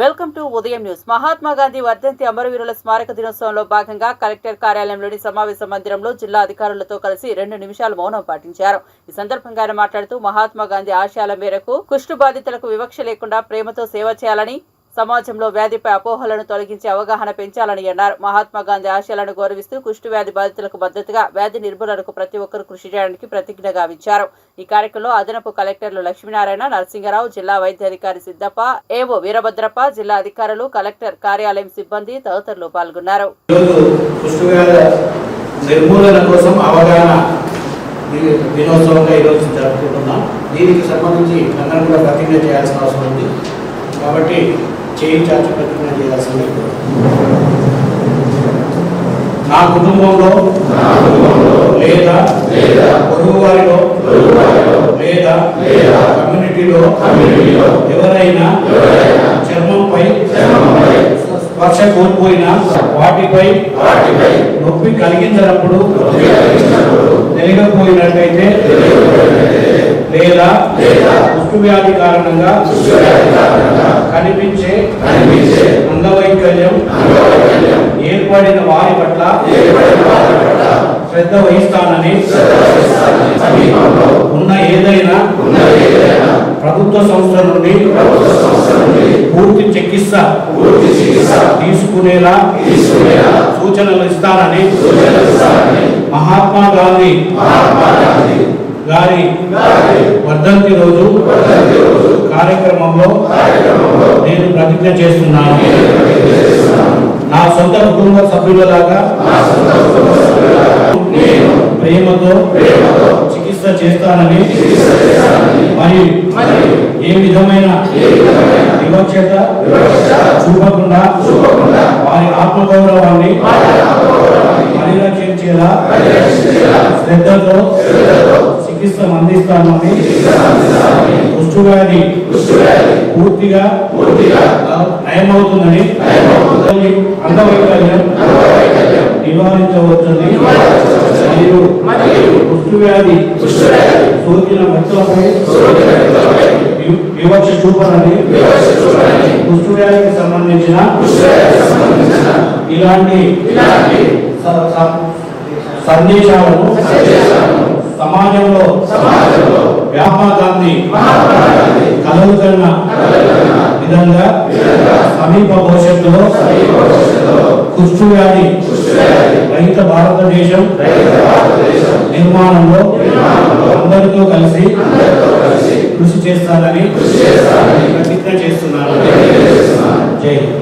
Welcome to ఉదయం news. Mahatma Gandhi వర్ధంతి అమరవీరుల స్మారక దినోత్సవంలో భాగంగా కలెక్టర్ కార్యాలయంలోని సమావేశ మందిరంలో జిల్లా అధికారులతో కలిసి 2 నిమిషాలు మౌనం పాటించారు. ఈ సందర్భంగా ఆయన మాట్లాడుతూ మహాత్మా గాంధీ ఆశయాల మేరకు కుష్టు బాధితులకు వివక్ష లేకుండా ప్రేమతో సేవ చేయాలని, సమాజంలో వ్యాధిపై అపోహలను తొలగించి అవగాహన పెంచాలని అన్నారు. మహాత్మా గాంధీ ఆశయాలను గౌరవిస్తూ కుష్టు వ్యాధి బాధితులకు మద్దతుగా వ్యాధి నిర్మూలనకు ప్రతి ఒక్కరూ కృషి చేయడానికి ప్రతిజ్ఞ గావించారు. ఈ కార్యక్రమంలో అదనపు కలెక్టర్లు లక్ష్మీనారాయణ, నరసింగరావు, జిల్లా వైద్యాధికారి సిద్దప్ప, ఏవో వీరభద్రప్ప, జిల్లా అధికారులు, కలెక్టర్ కార్యాలయం సిబ్బంది తదితరులు పాల్గొన్నారు. దినోత్సవంగా ఈరోజు జరుపుకుంటున్నాం. దీనికి సంబంధించి అందరం కూడా ప్రతిజ్ఞ చేయాల్సిన అవసరం ఉంది. కాబట్టి చేయించాల్సి ప్రతిజ్ఞ చేయాల్సింది. నా కుటుంబంలో లేదా పొరుగు వారిలో లేదా కమ్యూనిటీలో ఎవరైనా చర్మంపై స్పర్శ కోల్పోయిన వాటిపై నొప్పి కలిగించినప్పుడు తెలియకపోయినట్లయితే లేదా కుష్టు వ్యాధి కారణంగా కనిపించే అంగవైకల్యం ఏర్పడిన వారి పట్ల శ్రద్ధ వహిస్తానని ఉన్న ఏదైనా ప్రభుత్వ సంస్థ నుండి పూర్తి చికిత్స తీసుకునేలా సూచనలు ఇస్తానని మహాత్మా గాంధీ గారి వర్ధంతి రోజు కార్యక్రమంలో నేను ప్రతిజ్ఞ చేస్తున్నాను. నా సొంత కుటుంబ సభ్యులలాగా ప్రేమతో చికిత్స చేస్తానని మరియు ఏ విధమైన వివక్షత చూపకుండా వారి ఆత్మగౌరవాన్ని పరిరక్షించేలా శ్రద్ధతో చికిత్స అందిస్తామని, కుష్టు వ్యాధి పూర్తిగా నయమవుతుందని, అంగవైకల్యం నివారించవచ్చని మరియు కుష్టు వ్యాధి సోకిన వ్యక్తులపై వివక్ష చూపనని, కుష్టు వ్యాధికి సంబంధించిన ఇలాంటి సందేశాలను సమాజంలో మహాత్మా గాంధీ కలలు కన్న విధంగా సమీప భవిష్యత్తులో కుష్టు వ్యాధి రహిత భారతదేశం నిర్మాణంలో అందరితో కలిసి కృషి చేస్తారని ప్రతిజ్ఞ చేస్తున్నారు. జై హింద్.